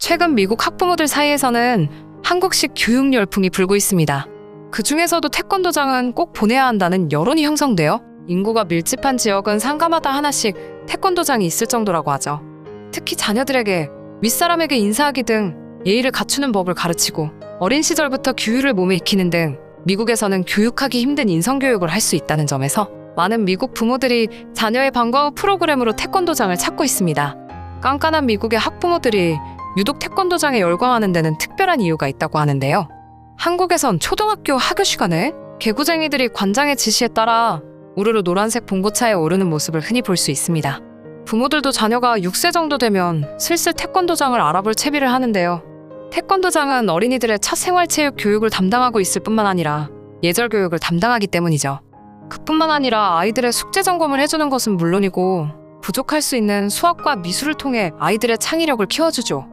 최근 미국 학부모들 사이에서는 한국식 교육 열풍이 불고 있습니다. 그 중에서도 태권도장은 꼭 보내야 한다는 여론이 형성되어 인구가 밀집한 지역은 상가마다 하나씩 태권도장이 있을 정도라고 하죠. 특히 자녀들에게 윗사람에게 인사하기 등 예의를 갖추는 법을 가르치고 어린 시절부터 규율을 몸에 익히는 등 미국에서는 교육하기 힘든 인성교육을 할 수 있다는 점에서 많은 미국 부모들이 자녀의 방과 후 프로그램으로 태권도장을 찾고 있습니다. 깐깐한 미국의 학부모들이 유독 태권도장에 열광하는 데는 특별한 이유가 있다고 하는데요. 한국에선 초등학교 하교 시간에 개구쟁이들이 관장의 지시에 따라 우르르 노란색 봉고차에 오르는 모습을 흔히 볼 수 있습니다. 부모들도 자녀가 6세 정도 되면 슬슬 태권도장을 알아볼 채비를 하는데요. 태권도장은 어린이들의 첫 생활체육 교육을 담당하고 있을 뿐만 아니라 예절 교육을 담당하기 때문이죠. 그뿐만 아니라 아이들의 숙제 점검을 해주는 것은 물론이고 부족할 수 있는 수학과 미술을 통해 아이들의 창의력을 키워주죠.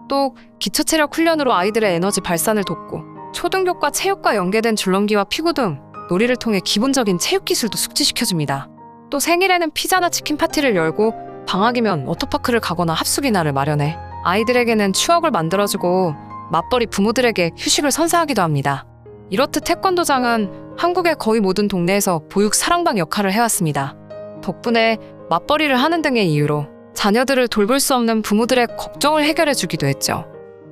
또 기초체력 훈련으로 아이들의 에너지 발산을 돕고 초등교과 체육과 연계된 줄넘기와 피구 등 놀이를 통해 기본적인 체육 기술도 숙지시켜줍니다. 또 생일에는 피자나 치킨 파티를 열고 방학이면 워터파크를 가거나 합숙이나를 마련해 아이들에게는 추억을 만들어주고 맞벌이 부모들에게 휴식을 선사하기도 합니다. 이렇듯 태권도장은 한국의 거의 모든 동네에서 보육 사랑방 역할을 해왔습니다. 덕분에 맞벌이를 하는 등의 이유로 자녀들을 돌볼 수 없는 부모들의 걱정을 해결해주기도 했죠.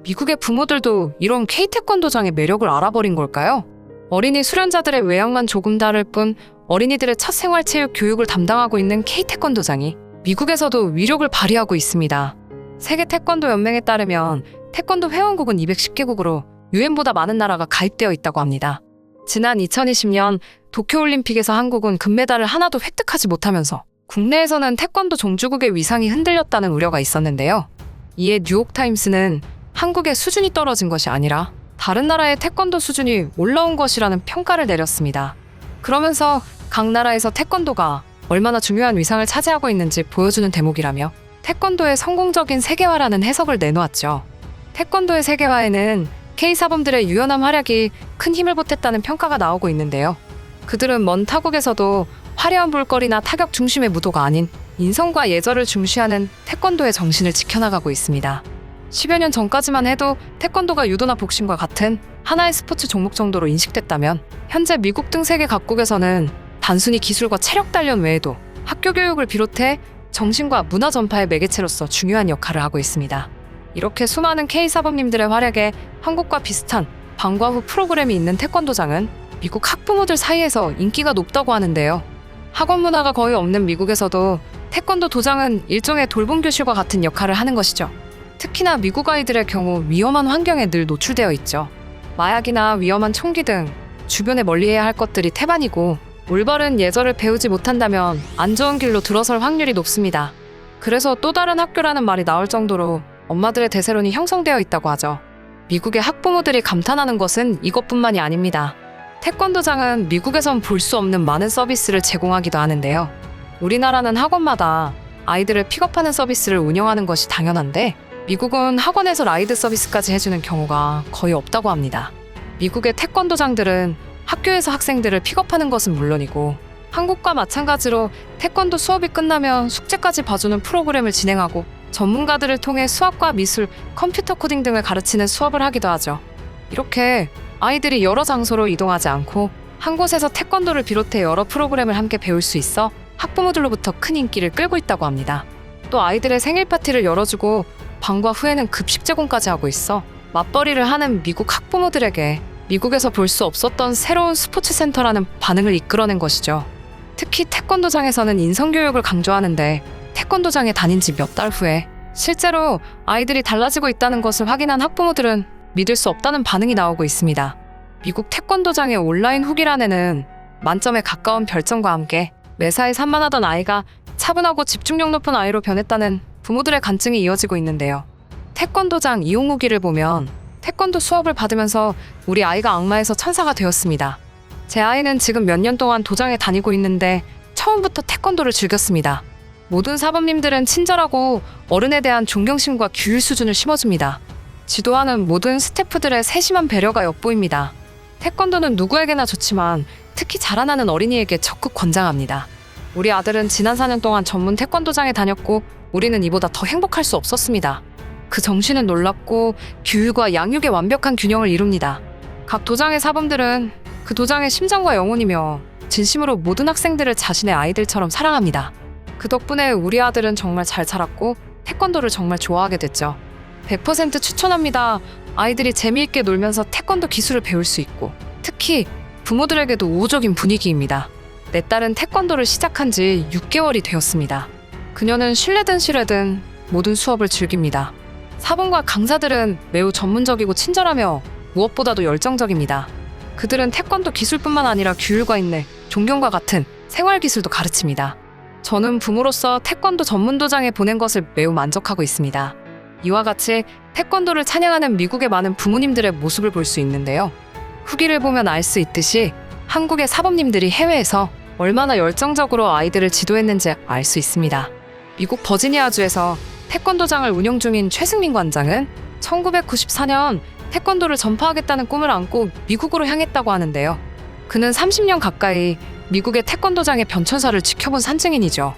미국의 부모들도 이런 K태권도장의 매력을 알아버린 걸까요? 어린이 수련자들의 외양만 조금 다를 뿐 어린이들의 첫 생활체육 교육을 담당하고 있는 K태권도장이 미국에서도 위력을 발휘하고 있습니다. 세계 태권도 연맹에 따르면 태권도 회원국은 210개국으로 유엔보다 많은 나라가 가입되어 있다고 합니다. 지난 2020년 도쿄올림픽에서 한국은 금메달을 하나도 획득하지 못하면서 국내에서는 태권도 종주국의 위상이 흔들렸다는 우려가 있었는데요. 이에 뉴욕타임스는 한국의 수준이 떨어진 것이 아니라 다른 나라의 태권도 수준이 올라온 것이라는 평가를 내렸습니다. 그러면서 각 나라에서 태권도가 얼마나 중요한 위상을 차지하고 있는지 보여주는 대목이라며 태권도의 성공적인 세계화라는 해석을 내놓았죠. 태권도의 세계화에는 K사범들의 유연한 활약이 큰 힘을 보탰다는 평가가 나오고 있는데요. 그들은 먼 타국에서도 화려한 볼거리나 타격 중심의 무도가 아닌 인성과 예절을 중시하는 태권도의 정신을 지켜나가고 있습니다. 10여 년 전까지만 해도 태권도가 유도나 복싱과 같은 하나의 스포츠 종목 정도로 인식됐다면 현재 미국 등 세계 각국에서는 단순히 기술과 체력 단련 외에도 학교 교육을 비롯해 정신과 문화 전파의 매개체로서 중요한 역할을 하고 있습니다. 이렇게 수많은 K사범님들의 활약에 한국과 비슷한 방과 후 프로그램이 있는 태권도장은 미국 학부모들 사이에서 인기가 높다고 하는데요. 학원 문화가 거의 없는 미국에서도 태권도 도장은 일종의 돌봄 교실과 같은 역할을 하는 것이죠. 특히나 미국 아이들의 경우 위험한 환경에 늘 노출되어 있죠. 마약이나 위험한 총기 등 주변에 멀리해야 할 것들이 태반이고 올바른 예절을 배우지 못한다면 안 좋은 길로 들어설 확률이 높습니다. 그래서 또 다른 학교라는 말이 나올 정도로 엄마들의 대세론이 형성되어 있다고 하죠. 미국의 학부모들이 감탄하는 것은 이것뿐만이 아닙니다. 태권도장은 미국에선 볼 수 없는 많은 서비스를 제공하기도 하는데요. 우리나라는 학원마다 아이들을 픽업하는 서비스를 운영하는 것이 당연한데 미국은 학원에서 라이드 서비스까지 해주는 경우가 거의 없다고 합니다. 미국의 태권도장들은 학교에서 학생들을 픽업하는 것은 물론이고 한국과 마찬가지로 태권도 수업이 끝나면 숙제까지 봐주는 프로그램을 진행하고 전문가들을 통해 수학과 미술, 컴퓨터 코딩 등을 가르치는 수업을 하기도 하죠. 이렇게 아이들이 여러 장소로 이동하지 않고 한 곳에서 태권도를 비롯해 여러 프로그램을 함께 배울 수 있어 학부모들로부터 큰 인기를 끌고 있다고 합니다. 또 아이들의 생일 파티를 열어주고 방과 후에는 급식 제공까지 하고 있어 맞벌이를 하는 미국 학부모들에게 미국에서 볼 수 없었던 새로운 스포츠 센터라는 반응을 이끌어낸 것이죠. 특히 태권도장에서는 인성교육을 강조하는데 태권도장에 다닌 지 몇 달 후에 실제로 아이들이 달라지고 있다는 것을 확인한 학부모들은 믿을 수 없다는 반응이 나오고 있습니다. 미국 태권도장의 온라인 후기란에는 만점에 가까운 별점과 함께 매사에 산만하던 아이가 차분하고 집중력 높은 아이로 변했다는 부모들의 간증이 이어지고 있는데요. 태권도장 이용 후기를 보면 태권도 수업을 받으면서 우리 아이가 악마에서 천사가 되었습니다. 제 아이는 지금 몇 년 동안 도장에 다니고 있는데 처음부터 태권도를 즐겼습니다. 모든 사범님들은 친절하고 어른에 대한 존경심과 규율 수준을 심어줍니다. 지도하는 모든 스태프들의 세심한 배려가 엿보입니다. 태권도는 누구에게나 좋지만 특히 자라나는 어린이에게 적극 권장합니다. 우리 아들은 지난 4년 동안 전문 태권도장에 다녔고 우리는 이보다 더 행복할 수 없었습니다. 그 정신은 놀랍고 교육과 양육의 완벽한 균형을 이룹니다. 각 도장의 사범들은 그 도장의 심장과 영혼이며 진심으로 모든 학생들을 자신의 아이들처럼 사랑합니다. 그 덕분에 우리 아들은 정말 잘 자랐고 태권도를 정말 좋아하게 됐죠. 100% 추천합니다. 아이들이 재미있게 놀면서 태권도 기술을 배울 수 있고 특히 부모들에게도 우호적인 분위기입니다. 내 딸은 태권도를 시작한 지 6개월이 되었습니다. 그녀는 실내든 실외든 모든 수업을 즐깁니다. 사범과 강사들은 매우 전문적이고 친절하며 무엇보다도 열정적입니다. 그들은 태권도 기술뿐만 아니라 규율과 인내, 존경과 같은 생활 기술도 가르칩니다. 저는 부모로서 태권도 전문도장에 보낸 것을 매우 만족하고 있습니다. 이와 같이 태권도를 찬양하는 미국의 많은 부모님들의 모습을 볼 수 있는데요. 후기를 보면 알 수 있듯이 한국의 사범님들이 해외에서 얼마나 열정적으로 아이들을 지도했는지 알 수 있습니다. 미국 버지니아주에서 태권도장을 운영 중인 최승민 관장은 1994년 태권도를 전파하겠다는 꿈을 안고 미국으로 향했다고 하는데요. 그는 30년 가까이 미국의 태권도장의 변천사를 지켜본 산증인이죠.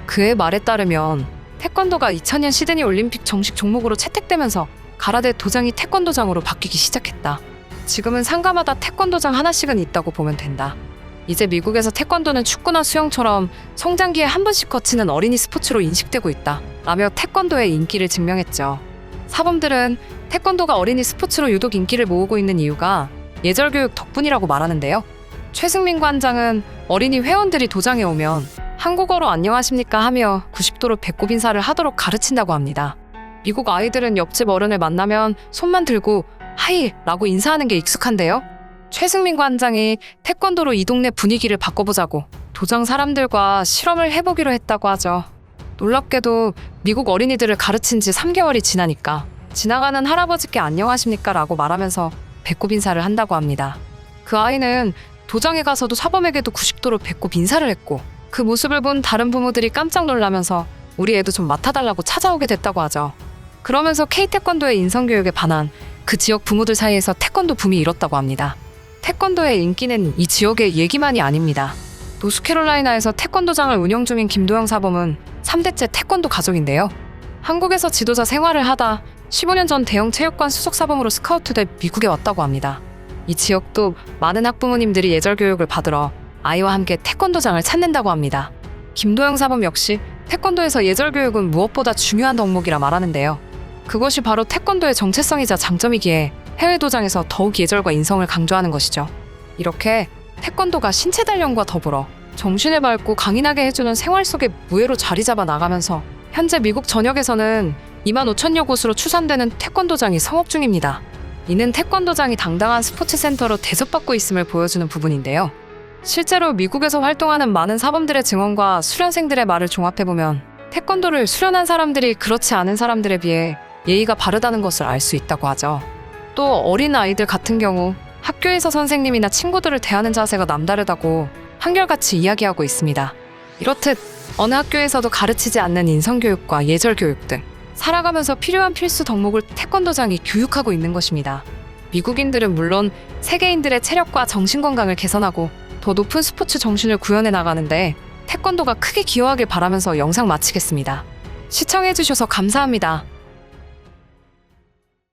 그의 말에 따르면 태권도가 2000년 시드니 올림픽 정식 종목으로 채택되면서 가라데 도장이 태권도장으로 바뀌기 시작했다. 지금은 상가마다 태권도장 하나씩은 있다고 보면 된다. 이제 미국에서 태권도는 축구나 수영처럼 성장기에 한 번씩 거치는 어린이 스포츠로 인식되고 있다 라며 태권도의 인기를 증명했죠. 사범들은 태권도가 어린이 스포츠로 유독 인기를 모으고 있는 이유가 예절 교육 덕분이라고 말하는데요. 최승민 관장은 어린이 회원들이 도장에 오면 한국어로 안녕하십니까 하며 90도로 배꼽 인사를 하도록 가르친다고 합니다. 미국 아이들은 옆집 어른을 만나면 손만 들고 하이 라고 인사하는 게 익숙한데요. 최승민 관장이 태권도로 이 동네 분위기를 바꿔보자고 도장 사람들과 실험을 해보기로 했다고 하죠. 놀랍게도 미국 어린이들을 가르친 지 3개월이 지나니까 지나가는 할아버지께 안녕하십니까 라고 말하면서 배꼽 인사를 한다고 합니다. 그 아이는 도장에 가서도 사범에게도 90도로 배꼽 인사를 했고 그 모습을 본 다른 부모들이 깜짝 놀라면서 우리 애도 좀 맡아달라고 찾아오게 됐다고 하죠. 그러면서 K태권도의 인성교육에 반한 그 지역 부모들 사이에서 태권도 붐이 일었다고 합니다. 태권도의 인기는 이 지역의 얘기만이 아닙니다. 노스캐롤라이나에서 태권도장을 운영 중인 김도영 사범은 3대째 태권도 가족인데요. 한국에서 지도자 생활을 하다 15년 전 대형 체육관 수석 사범으로 스카우트돼 미국에 왔다고 합니다. 이 지역도 많은 학부모님들이 예절 교육을 받으러 아이와 함께 태권도장을 찾는다고 합니다. 김도영 사범 역시 태권도에서 예절 교육은 무엇보다 중요한 덕목이라 말하는데요. 그것이 바로 태권도의 정체성이자 장점이기에 해외 도장에서 더욱 예절과 인성을 강조하는 것이죠. 이렇게 태권도가 신체 단련과 더불어 정신을 밝고 강인하게 해주는 생활 속에 무예로 자리 잡아 나가면서 현재 미국 전역에서는 25,000여 곳으로 추산되는 태권도장이 성업 중입니다. 이는 태권도장이 당당한 스포츠 센터로 대접받고 있음을 보여주는 부분인데요. 실제로 미국에서 활동하는 많은 사범들의 증언과 수련생들의 말을 종합해보면 태권도를 수련한 사람들이 그렇지 않은 사람들에 비해 예의가 바르다는 것을 알 수 있다고 하죠. 또 어린 아이들 같은 경우 학교에서 선생님이나 친구들을 대하는 자세가 남다르다고 한결같이 이야기하고 있습니다. 이렇듯 어느 학교에서도 가르치지 않는 인성교육과 예절교육 등 살아가면서 필요한 필수 덕목을 태권도장이 교육하고 있는 것입니다. 미국인들은 물론 세계인들의 체력과 정신건강을 개선하고 더 높은 스포츠 정신을 구현해 나가는데 태권도가 크게 기여하길 바라면서 영상 마치겠습니다. 시청해주셔서 감사합니다.